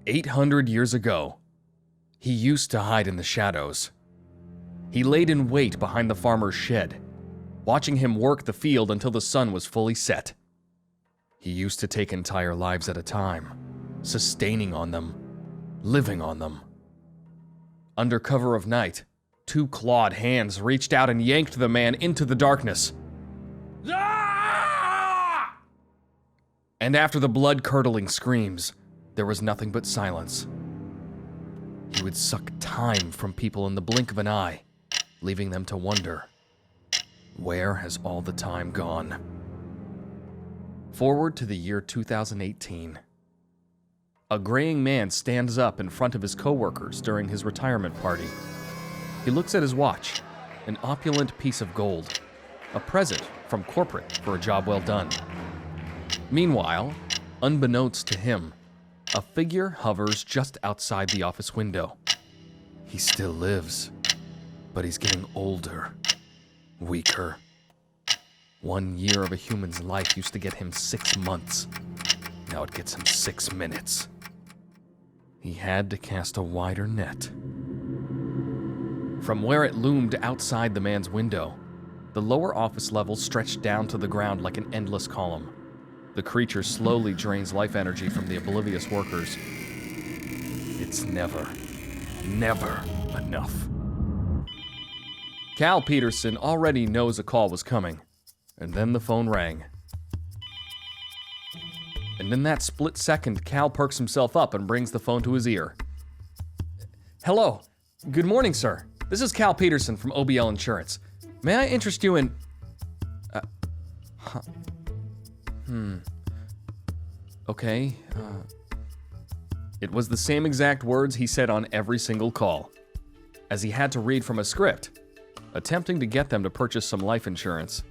800 years ago, he used to hide in the shadows. He laid in wait behind the farmer's shed, watching him work the field until the sun was fully set. He used to take entire lives at a time, sustaining on them, living on them. Under cover of night, two clawed hands reached out and yanked the man into the darkness. Ah! And after the blood-curdling screams, there was nothing but silence. He would suck time from people in the blink of an eye, leaving them to wonder, where has all the time gone? Forward to the year 2018. A graying man stands up in front of his coworkers during his retirement party. He looks at his watch, an opulent piece of gold, a present from corporate for a job well done. Meanwhile, unbeknownst to him, a figure hovers just outside the office window. He still lives, but he's getting older, weaker. 1 year of a human's life used to get him 6 months. Now it gets him 6 minutes. He had to cast a wider net. From where it loomed outside the man's window, the lower office level stretched down to the ground like an endless column. The creature slowly drains life energy from the oblivious workers. It's never enough. Cal Peterson already knows a call was coming, and then the phone rang. And in that split second, Cal perks himself up and brings the phone to his ear. Hello. Good morning, sir. This is Cal Peterson from OBL Insurance. May I interest you in... Okay. It was the same exact words he said on every single call, as he had to read from a script, attempting to get them to purchase some life insurance.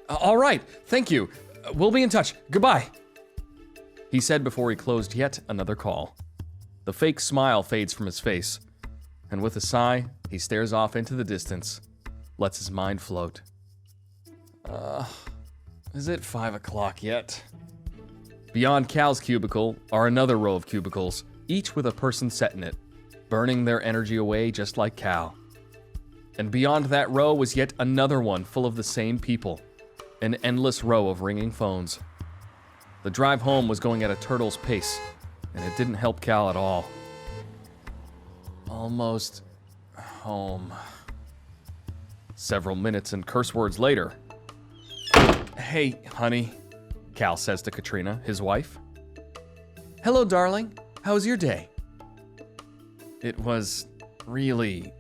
All right, thank you. We'll be in touch. Goodbye. He said before he closed yet another call. The fake smile fades from his face, and with a sigh, he stares off into the distance, lets his mind float. Is it 5 o'clock yet? Beyond Cal's cubicle are another row of cubicles, each with a person set in it, burning their energy away just like Cal. And beyond that row was yet another one full of the same people, an endless row of ringing phones. The drive home was going at a turtle's pace, and it didn't help Cal at all. Almost home. Several minutes and curse words later. Hey, honey, Cal says to Katrina, his wife. Hello, darling. How was your day? It was really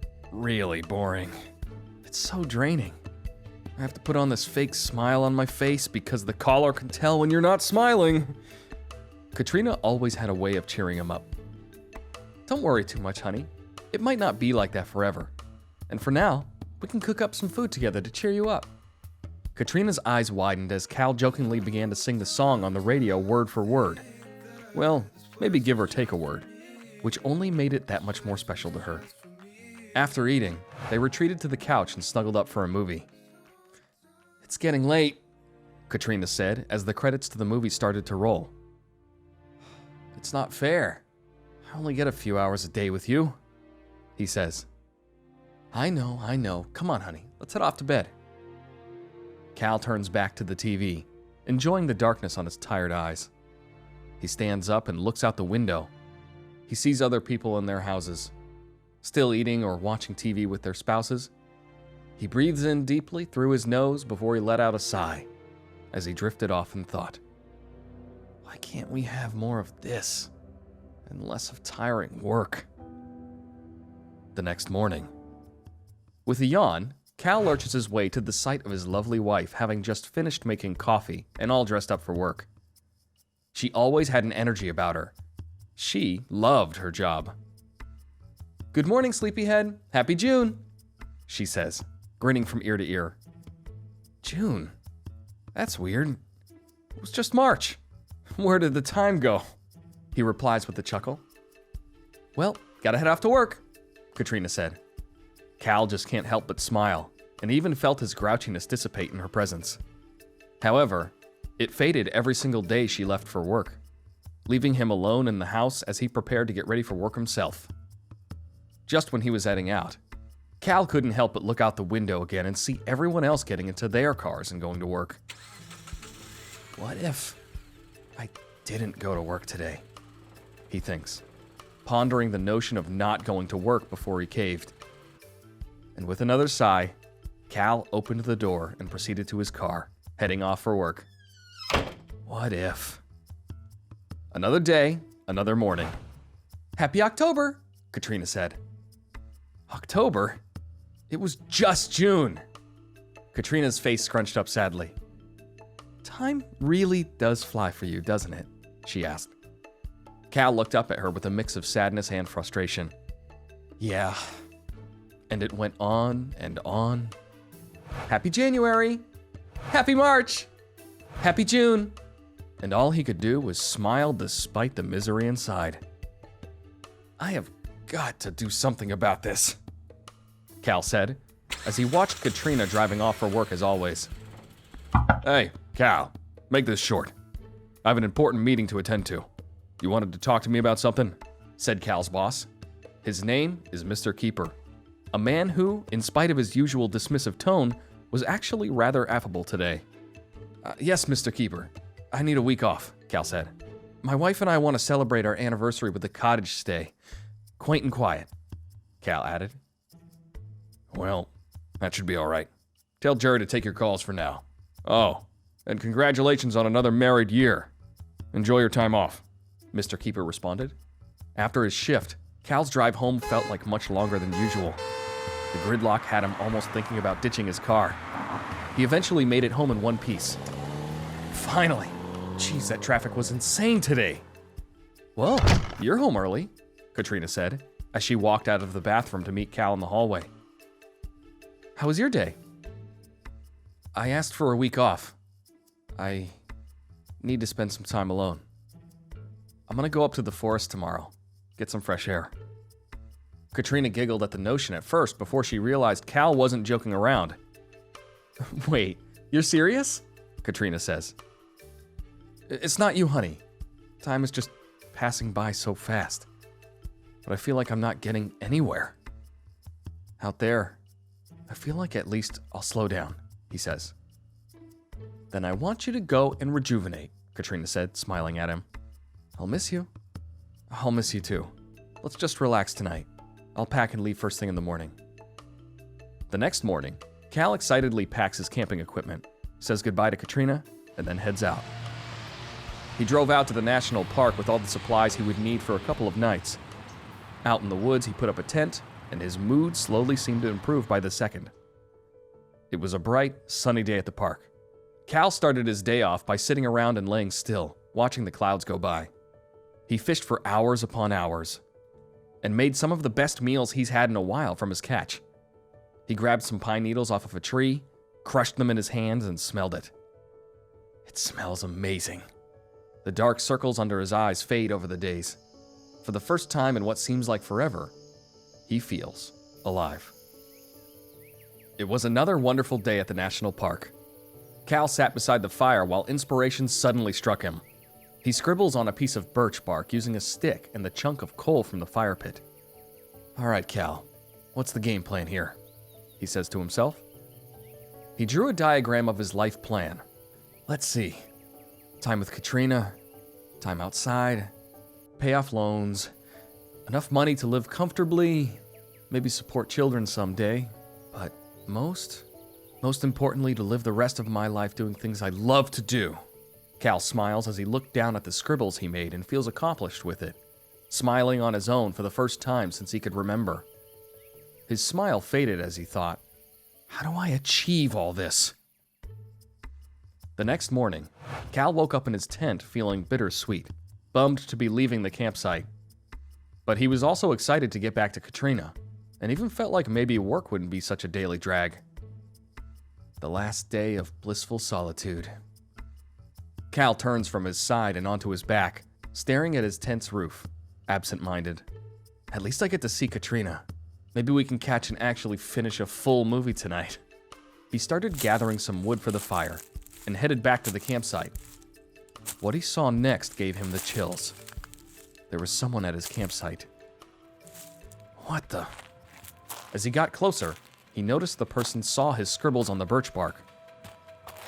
boring. It's so draining. I have to put on this fake smile on my face because the caller can tell when you're not smiling. Katrina always had a way of cheering him up. Don't worry too much, honey. It might not be like that forever. And for now, we can cook up some food together to cheer you up. Katrina's eyes widened as Cal jokingly began to sing the song on the radio word for word. Well, maybe give or take a word, which only made it that much more special to her. After eating, they retreated to the couch and snuggled up for a movie. It's getting late, Katrina said as the credits to the movie started to roll. It's not fair. I only get a few hours a day with you, he says. I know. Come on, honey. Let's head off to bed. Cal turns back to the TV, enjoying the darkness on his tired eyes. He stands up and looks out the window. He sees other people in their houses, still eating or watching TV with their spouses. He breathes in deeply through his nose before he let out a sigh as he drifted off in thought. Why can't we have more of this and less of tiring work? The next morning. With a yawn, Cal lurches his way to the sight of his lovely wife having just finished making coffee and all dressed up for work. She always had an energy about her. She loved her job. Good morning, sleepyhead. Happy June, she says, grinning from ear to ear. June? That's weird. It was just March. Where did the time go? He replies with a chuckle. Well, gotta head off to work, Katrina said. Cal just can't help but smile, and even felt his grouchiness dissipate in her presence. However, it faded every single day she left for work, leaving him alone in the house as he prepared to get ready for work himself. Just when he was heading out, Cal couldn't help but look out the window again and see everyone else getting into their cars and going to work. What if I didn't go to work today? He thinks, pondering the notion of not going to work before he caved. And with another sigh, Cal opened the door and proceeded to his car, heading off for work. What if? Another day, another morning. Happy October, Katrina said. October? It was just June. Katrina's face scrunched up sadly. Time really does fly for you, doesn't it? She asked. Cal looked up at her with a mix of sadness and frustration. Yeah. And it went on and on. Happy January! Happy March! Happy June! And all he could do was smile despite the misery inside. I have got to do something about this, Cal said, as he watched Katrina driving off for work as always. Hey, Cal, make this short. I have an important meeting to attend to. You wanted to talk to me about something? Said Cal's boss. His name is Mr. Keeper, a man who, in spite of his usual dismissive tone, was actually rather affable today. Yes, Mr. Keeper. I need a week off, Cal said. My wife and I want to celebrate our anniversary with a cottage stay. Quaint and quiet, Cal added. Well, that should be all right. Tell Jerry to take your calls for now. Oh, and congratulations on another married year. Enjoy your time off, Mr. Keeper responded. After his shift, Cal's drive home felt like much longer than usual. The gridlock had him almost thinking about ditching his car. He eventually made it home in one piece. Finally! Jeez, that traffic was insane today. Whoa, you're home early, Katrina said, as she walked out of the bathroom to meet Cal in the hallway. How was your day? I asked for a week off. I need to spend some time alone. I'm gonna go up to the forest tomorrow, get some fresh air. Katrina giggled at the notion at first before she realized Cal wasn't joking around. Wait, you're serious? Katrina says. It's not you, honey. Time is just passing by so fast. But I feel like I'm not getting anywhere. Out there, I feel like at least I'll slow down, he says. Then I want you to go and rejuvenate, Katrina said, smiling at him. I'll miss you. I'll miss you too. Let's just relax tonight. I'll pack and leave first thing in the morning. The next morning, Cal excitedly packs his camping equipment, says goodbye to Katrina, and then heads out. He drove out to the national park with all the supplies he would need for a couple of nights. Out in the woods, he put up a tent, and his mood slowly seemed to improve by the second. It was a bright, sunny day at the park. Cal started his day off by sitting around and laying still, watching the clouds go by. He fished for hours upon hours, and made some of the best meals he's had in a while from his catch. He grabbed some pine needles off of a tree, crushed them in his hands, and smelled it. It smells amazing. The dark circles under his eyes fade over the days. For the first time in what seems like forever, he feels alive. It was another wonderful day at the national park. Cal sat beside the fire while inspiration suddenly struck him. He scribbles on a piece of birch bark using a stick and the chunk of coal from the fire pit. All right, Cal, what's the game plan here? He says to himself. He drew a diagram of his life plan. Let's see. Time with Katrina, time outside, pay off loans, enough money to live comfortably, maybe support children someday, but most importantly, to live the rest of my life doing things I love to do. Cal smiles as he looked down at the scribbles he made and feels accomplished with it, smiling on his own for the first time since he could remember. His smile faded as he thought, how do I achieve all this? The next morning, Cal woke up in his tent feeling bittersweet, bummed to be leaving the campsite. But he was also excited to get back to Katrina, and even felt like maybe work wouldn't be such a daily drag. The last day of blissful solitude. Cal turns from his side and onto his back, staring at his tent's roof, absent-minded. At least I get to see Katrina. Maybe we can catch and actually finish a full movie tonight. He started gathering some wood for the fire and headed back to the campsite. What he saw next gave him the chills. There was someone at his campsite. What the? As he got closer, he noticed the person saw his scribbles on the birch bark.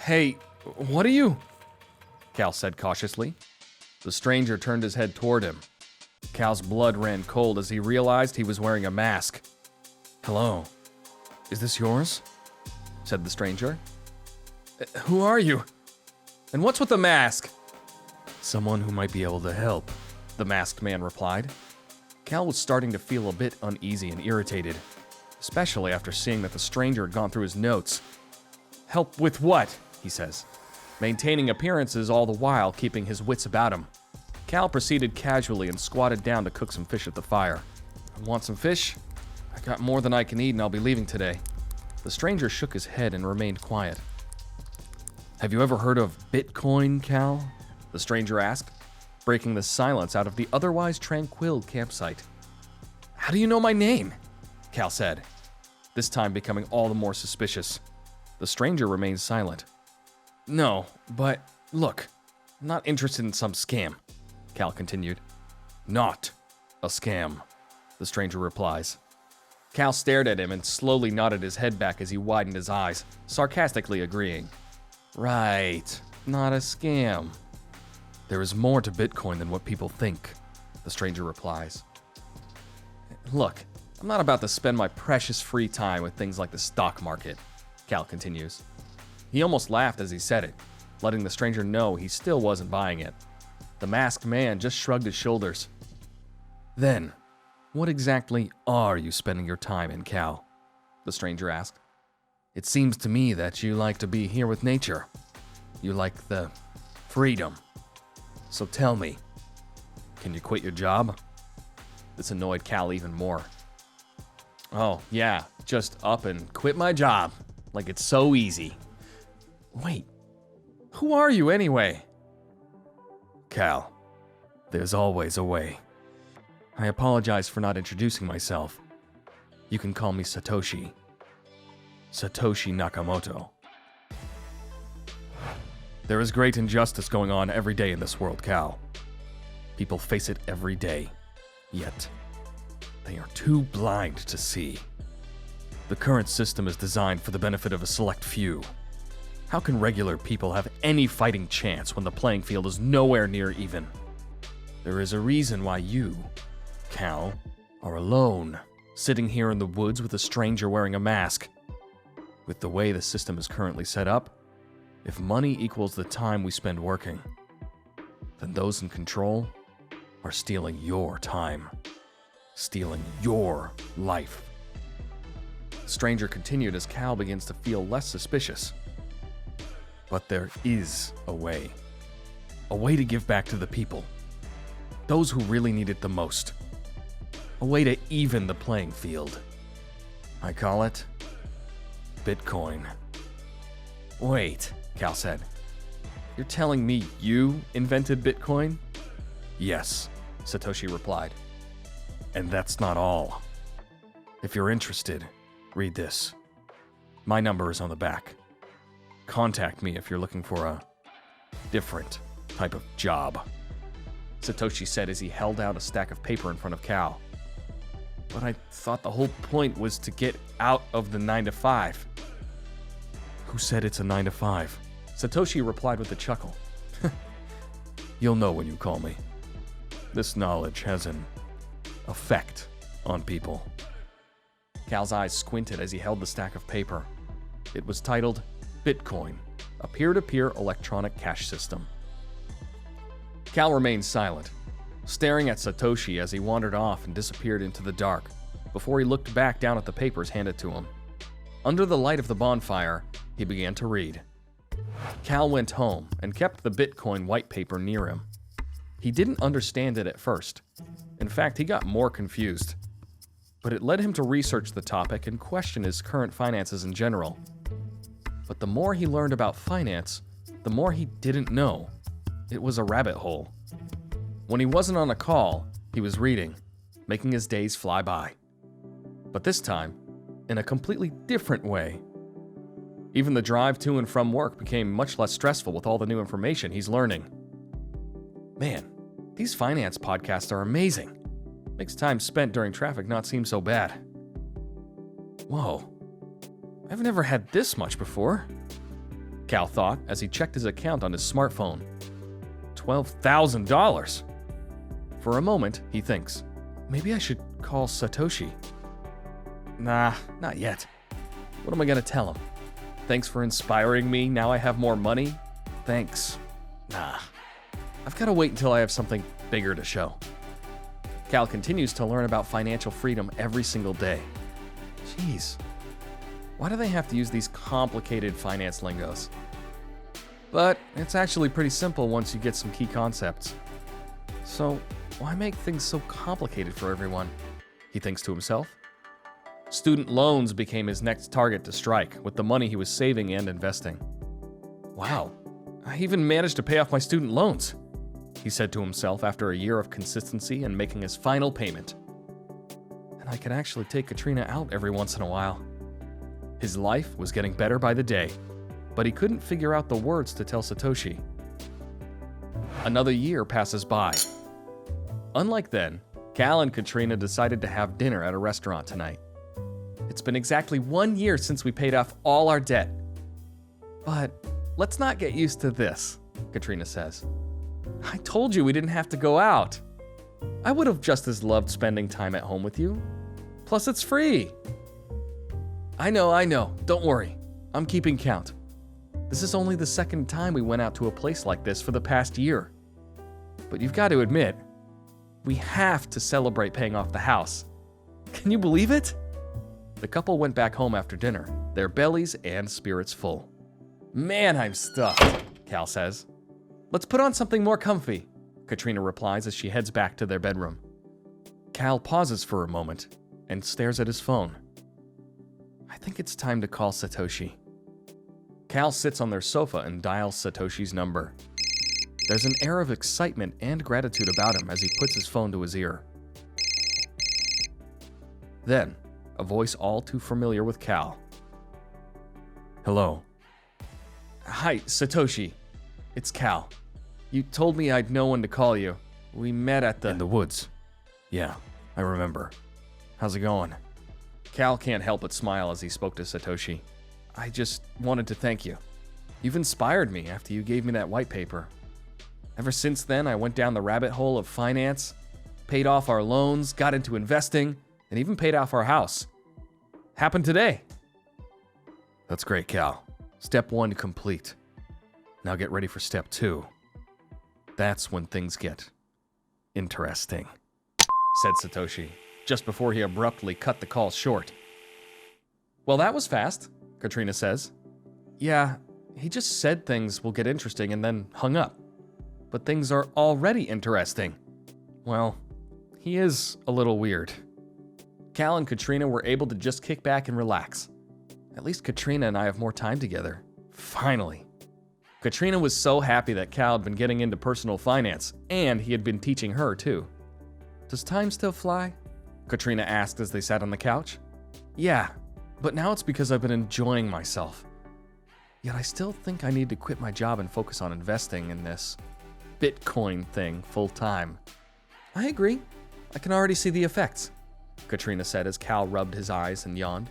Hey, what are you? Cal said cautiously. The stranger turned his head toward him. Cal's blood ran cold as he realized he was wearing a mask. Hello, is this yours? Said the stranger. Who are you? And what's with the mask? Someone who might be able to help, the masked man replied. Cal was starting to feel a bit uneasy and irritated, especially after seeing that the stranger had gone through his notes. Help with what? He says, maintaining appearances all the while keeping his wits about him. Cal proceeded casually and squatted down to cook some fish at the fire. Want some fish? I got more than I can eat and I'll be leaving today. The stranger shook his head and remained quiet. Have you ever heard of Bitcoin, Cal? The stranger asked, breaking the silence out of the otherwise tranquil campsite. How do you know my name? Cal said, this time becoming all the more suspicious. The stranger remained silent. No, but look, I'm not interested in some scam, Cal continued. Not a scam, the stranger replies. Cal stared at him and slowly nodded his head back as he widened his eyes, sarcastically agreeing. Right, not a scam. There is more to Bitcoin than what people think, the stranger replies. Look, I'm not about to spend my precious free time with things like the stock market, Cal continues. He almost laughed as he said it, letting the stranger know he still wasn't buying it. The masked man just shrugged his shoulders. Then, what exactly are you spending your time in, Cal? The stranger asked. It seems to me that you like to be here with nature. You like the freedom. So tell me, can you quit your job? This annoyed Cal even more. Oh, yeah, just up and quit my job. Like it's so easy. Wait, who are you anyway? Cal, there's always a way. I apologize for not introducing myself. You can call me Satoshi. Satoshi Nakamoto. There is great injustice going on every day in this world, Cal. People face it every day, yet they are too blind to see. The current system is designed for the benefit of a select few. How can regular people have any fighting chance when the playing field is nowhere near even? There is a reason why you, Cal, are alone, sitting here in the woods with a stranger wearing a mask. With the way the system is currently set up, if money equals the time we spend working, then those in control are stealing your time, stealing your life. The stranger continued as Cal begins to feel less suspicious. But there is a way to give back to the people, those who really need it the most, a way to even the playing field. I call it Bitcoin. Wait, Cal said. You're telling me you invented Bitcoin? Yes, Satoshi replied. And that's not all. If you're interested, read this. My number is on the back. Contact me if you're looking for a different type of job, Satoshi said as he held out a stack of paper in front of Cal. But I thought the whole point was to get out of the 9-to-5. Who said it's a 9-to-5? Satoshi replied with a chuckle. You'll know when you call me. This knowledge has an effect on people. Cal's eyes squinted as he held the stack of paper. It was titled Bitcoin, a peer-to-peer electronic cash system. Cal remained silent, staring at Satoshi as he wandered off and disappeared into the dark, before he looked back down at the papers handed to him. Under the light of the bonfire, he began to read. Cal went home and kept the Bitcoin white paper near him. He didn't understand it at first. In fact, he got more confused. But it led him to research the topic and question his current finances in general. But the more he learned about finance, the more he didn't know. It was a rabbit hole. When he wasn't on a call, he was reading, making his days fly by. But this time, in a completely different way. Even the drive to and from work became much less stressful with all the new information he's learning. Man, these finance podcasts are amazing. Makes time spent during traffic not seem so bad. Whoa, I've never had this much before, Cal thought as he checked his account on his smartphone. $12,000. For a moment, he thinks, maybe I should call Satoshi. Nah, not yet. What am I gonna tell him? Thanks for inspiring me, now I have more money? Thanks. Nah. I've gotta wait until I have something bigger to show. Cal continues to learn about financial freedom every single day. Jeez. Why do they have to use these complicated finance lingos? But it's actually pretty simple once you get some key concepts. So, why make things so complicated for everyone? He thinks to himself. Student loans became his next target to strike with the money he was saving and investing. Wow, I even managed to pay off my student loans, he said to himself after a year of consistency and making his final payment. And I can actually take Katrina out every once in a while. His life was getting better by the day, but he couldn't figure out the words to tell Satoshi. Another year passes by. Unlike then, Cal and Katrina decided to have dinner at a restaurant tonight. It's been exactly 1 year since we paid off all our debt. But let's not get used to this, Katrina says. I told you we didn't have to go out. I would have just as loved spending time at home with you. Plus, it's free. I know. Don't worry. I'm keeping count. This is only the second time we went out to a place like this for the past year. But you've got to admit, we have to celebrate paying off the house. Can you believe it? The couple went back home after dinner, their bellies and spirits full. Man, I'm stuffed, Cal says. Let's put on something more comfy, Katrina replies as she heads back to their bedroom. Cal pauses for a moment and stares at his phone. I think it's time to call Satoshi. Cal sits on their sofa and dials Satoshi's number. There's an air of excitement and gratitude about him as he puts his phone to his ear. Then, a voice all too familiar with Cal. Hello. Hi, Satoshi. It's Cal. You told me I'd know when to call you. We met in the woods. Yeah, I remember. How's it going? Cal can't help but smile as he spoke to Satoshi. I just wanted to thank you. You've inspired me after you gave me that white paper. Ever since then, I went down the rabbit hole of finance, paid off our loans, got into investing, and even paid off our house. Happened today. That's great, Cal. Step 1 complete. Now get ready for step 2. That's when things get interesting, said Satoshi, just before he abruptly cut the call short. Well, that was fast, Katrina says. Yeah, he just said things will get interesting and then hung up. But things are already interesting. Well, he is a little weird. Cal and Katrina were able to just kick back and relax. At least Katrina and I have more time together. Finally. Katrina was so happy that Cal had been getting into personal finance, and he had been teaching her too. Does time still fly? Katrina asked as they sat on the couch. Yeah, but now it's because I've been enjoying myself. Yet I still think I need to quit my job and focus on investing in this Bitcoin thing full time. I agree. I can already see the effects, Katrina said as Cal rubbed his eyes and yawned,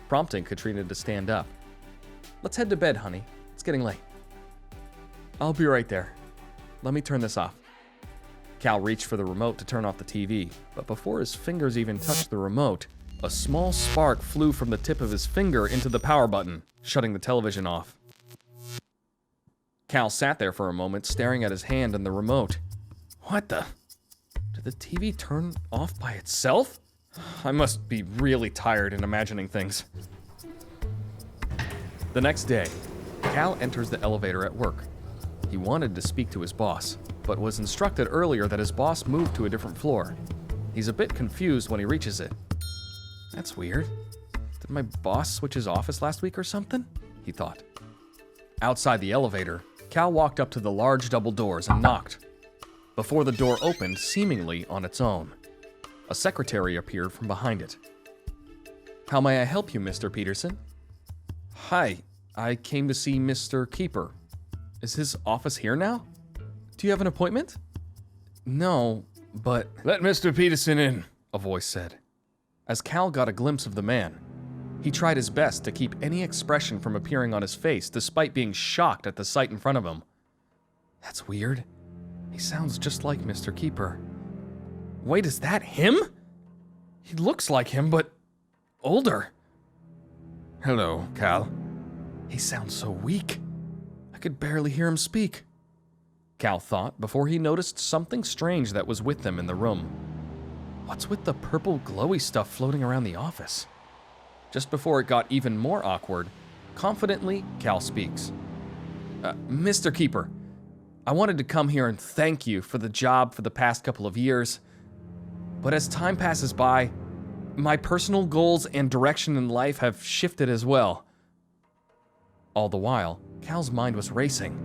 prompting Katrina to stand up. Let's head to bed, honey. It's getting late. I'll be right there. Let me turn this off. Cal reached for the remote to turn off the TV, but before his fingers even touched the remote, a small spark flew from the tip of his finger into the power button, shutting the television off. Cal sat there for a moment, staring at his hand and the remote. What the? Did the TV turn off by itself? I must be really tired in imagining things. The next day, Cal enters the elevator at work. He wanted to speak to his boss, but was instructed earlier that his boss moved to a different floor. He's a bit confused when he reaches it. That's weird. Did my boss switch his office last week or something? He thought. Outside the elevator, Cal walked up to the large double doors and knocked. Before the door opened, seemingly on its own, a secretary appeared from behind it. How may I help you, Mr. Peterson? Hi, I came to see Mr. Keeper. Is his office here now? Do you have an appointment? No, but... Let Mr. Peterson in, a voice said. As Cal got a glimpse of the man, he tried his best to keep any expression from appearing on his face despite being shocked at the sight in front of him. That's weird. He sounds just like Mr. Keeper. Wait, is that him? He looks like him, but older. Hello, Cal. He sounds so weak. I could barely hear him speak. Cal thought before he noticed something strange that was with them in the room. What's with the purple glowy stuff floating around the office? Just before it got even more awkward, confidently, Cal speaks. Mr. Keeper, I wanted to come here and thank you for the job for the past couple of years. But as time passes by, my personal goals and direction in life have shifted as well. All the while, Cal's mind was racing.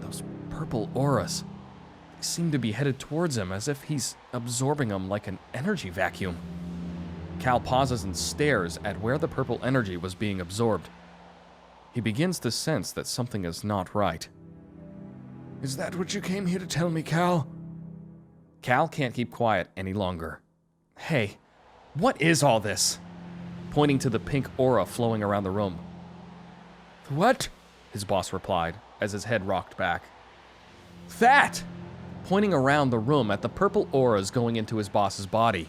Those purple auras, they seem to be headed towards him as if he's absorbing them like an energy vacuum. Cal pauses and stares at where the purple energy was being absorbed. He begins to sense that something is not right. Is that what you came here to tell me, Cal? Cal can't keep quiet any longer. Hey, what is all this? Pointing to the pink aura flowing around the room. What? His boss replied, as his head rocked back. That! Pointing around the room at the purple auras going into his boss's body.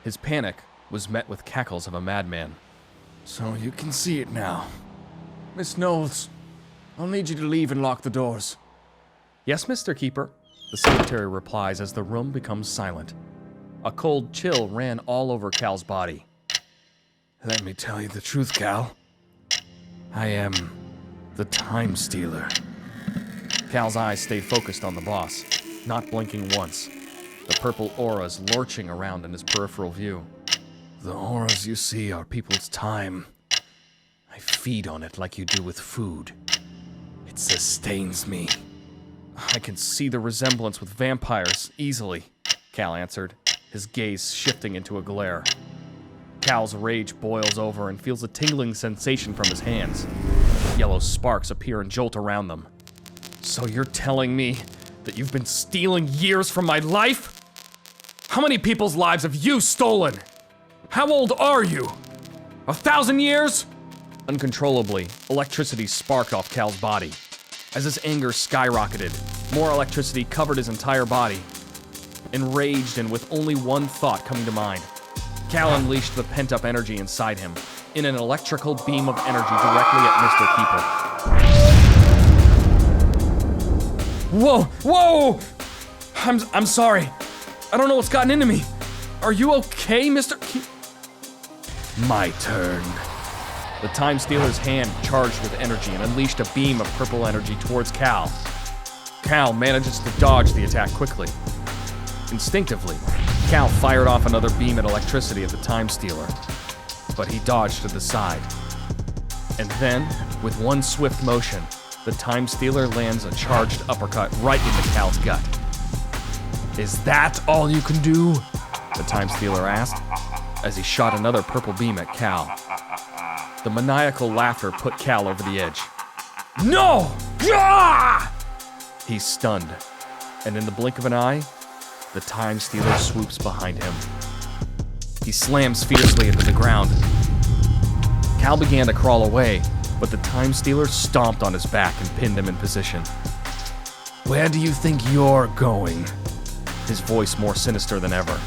His panic was met with cackles of a madman. So you can see it now. Miss Knowles, I'll need you to leave and lock the doors. Yes, Mr. Keeper, the secretary replies as the room becomes silent. A cold chill ran all over Cal's body. Let me tell you the truth, Cal. I am the Time Stealer. Cal's eyes stayed focused on the boss, not blinking once, the purple auras lurching around in his peripheral view. The auras you see are people's time. I feed on it like you do with food. It sustains me. I can see the resemblance with vampires easily, Cal answered, his gaze shifting into a glare. Cal's rage boils over and feels a tingling sensation from his hands. Yellow sparks appear and jolt around them. So you're telling me that you've been stealing years from my life? How many people's lives have you stolen? How old are you? 1,000 years? Uncontrollably, electricity sparked off Cal's body. As his anger skyrocketed, more electricity covered his entire body. Enraged and with only one thought coming to mind, Cal unleashed the pent-up energy inside him in an electrical beam of energy directly at Mr. Keeper. Whoa! Whoa! I'm sorry. I don't know what's gotten into me. Are you okay, Mr. Keeper? My turn. The Time Stealer's hand charged with energy and unleashed a beam of purple energy towards Cal. Cal manages to dodge the attack quickly. Instinctively, Cal fired off another beam of electricity at the Time Stealer, but he dodged to the side. And then, with one swift motion, the Time Stealer lands a charged uppercut right into Cal's gut. Is that all you can do? The Time Stealer asked, as he shot another purple beam at Cal. The maniacal laughter put Cal over the edge. No! Ah! He's stunned, and in the blink of an eye, the Time Stealer swoops behind him. He slams fiercely into the ground. Cal began to crawl away, but the Time Stealer stomped on his back and pinned him in position. Where do you think you're going? His voice more sinister than ever.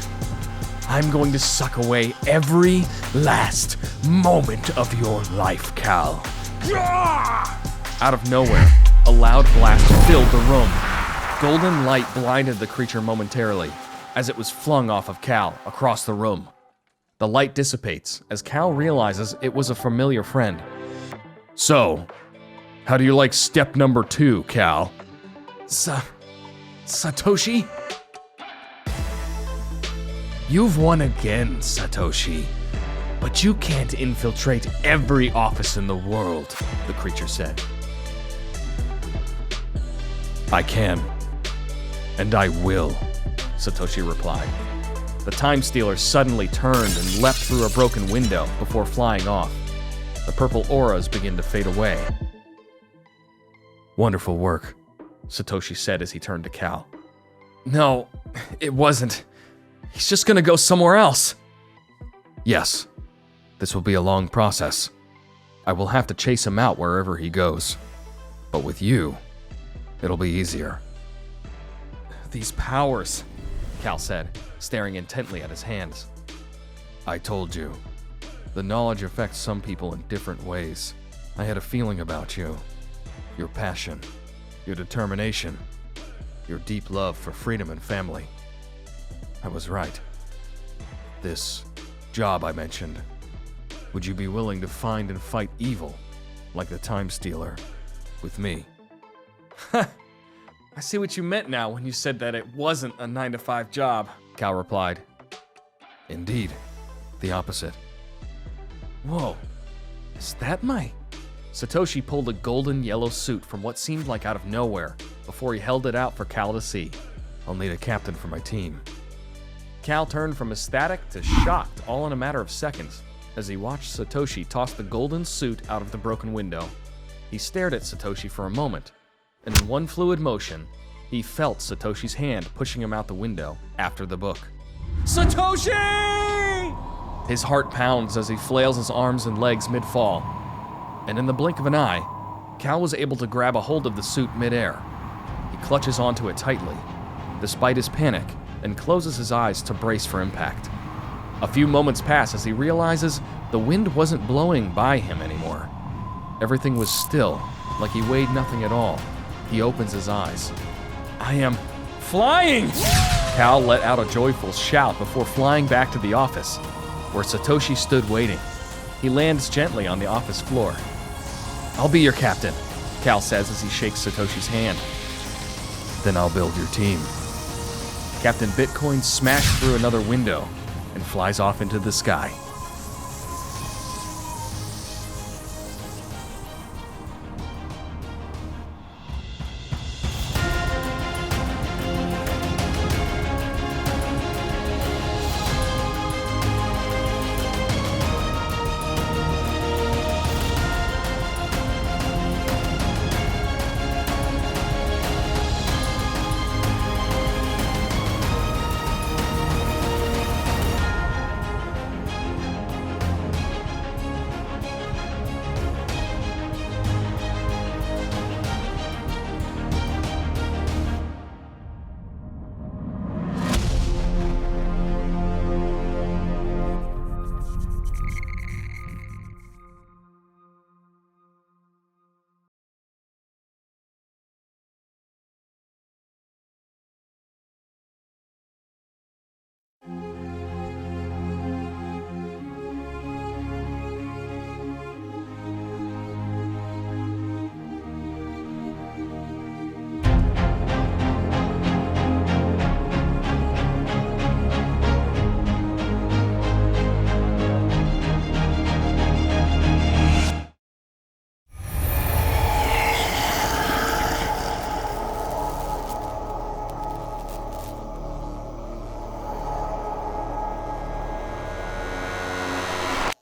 I'm going to suck away every last moment of your life, Cal. Out of nowhere, a loud blast filled the room. Golden light blinded the creature momentarily, as it was flung off of Cal across the room. The light dissipates as Cal realizes it was a familiar friend. So, how do you like step number 2, Cal? Satoshi? You've won again, Satoshi. But you can't infiltrate every office in the world, the creature said. I can. And I will, Satoshi replied. The Time Stealer suddenly turned and leapt through a broken window before flying off. The purple auras began to fade away. Wonderful work, Satoshi said as he turned to Cal. No, it wasn't. He's just gonna go somewhere else. Yes, this will be a long process. I will have to chase him out wherever he goes. But with you, it'll be easier. These powers, Cal said, staring intently at his hands. I told you. The knowledge affects some people in different ways. I had a feeling about you. Your passion, your determination, your deep love for freedom and family. I was right. This job I mentioned, would you be willing to find and fight evil, like the Time Stealer, with me? I see what you meant now when you said that it wasn't a 9-to-5 job, Cal replied. Indeed, the opposite. Whoa, is that my... Satoshi pulled a golden yellow suit from what seemed like out of nowhere before he held it out for Cal to see. I'll need a captain for my team. Cal turned from ecstatic to shocked all in a matter of seconds as he watched Satoshi toss the golden suit out of the broken window. He stared at Satoshi for a moment, and in one fluid motion, he felt Satoshi's hand pushing him out the window after the book. Satoshi! His heart pounds as he flails his arms and legs mid-fall. And in the blink of an eye, Cal was able to grab a hold of the suit mid-air. He clutches onto it tightly, despite his panic, and closes his eyes to brace for impact. A few moments pass as he realizes the wind wasn't blowing by him anymore. Everything was still, like he weighed nothing at all. He opens his eyes. I am flying! Cal let out a joyful shout before flying back to the office, where Satoshi stood waiting. He lands gently on the office floor. I'll be your captain, Cal says as he shakes Satoshi's hand. Then I'll build your team. Captain Bitcoin smashed through another window and flies off into the sky.